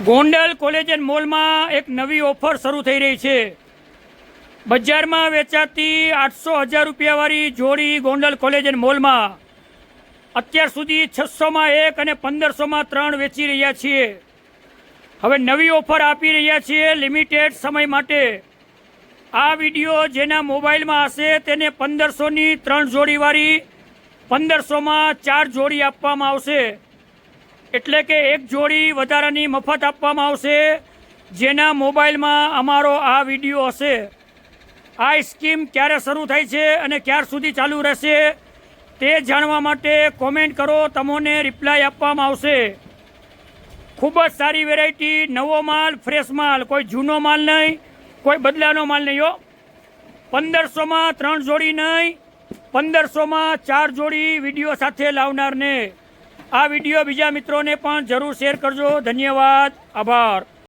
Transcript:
Gondal college and મોલમાં એક નવી ઓફર શરૂ થઈ રહી છે। બજારમાં વેચાતી 800,000 રૂપિયાવાળી જોડી ગોંડલ કોલેજ એન્ડ મોલમાં અત્યાર સુધી 600માં 1 અને 1500માં 3 વેચી રહ્યા છીએ। હવે નવી ઓફર આપી રહ્યા છીએ લિમિટેડ સમય માટે। આ વિડીયો જેના મોબાઈલમાં હશે તેને 1500ની 3 જોડીવાળી 1500માં 4 જોડી આપવામાં આવશે। એટલે કે એક જોડી વધારાની મફત આપવામાં આવશે જેના મોબાઈલમાં અમારો આ વિડીયો હશે। આ સ્કીમ ક્યારે શરૂ થાય છે અને ક્યાર સુધી ચાલુ રહેશે તે જાણવા માટે કોમેન્ટ કરો, તમને રિપ્લાય આપવામાં આવશે। ખૂબ જ સારી વેરાયટી, નવો માલ, ફ્રેશ માલ, કોઈ જૂનો માલ નહીં, કોઈ બદલાનો માલ નહીં હો। 1500માં 3 જોડી નહીં, 1500માં 4 જોડી વિડીયો સાથે લાવનારને આ વિડીયો બીજા મિત્રોને પણ જરૂર શેર કરજો। ધન્યવાદ, આભાર।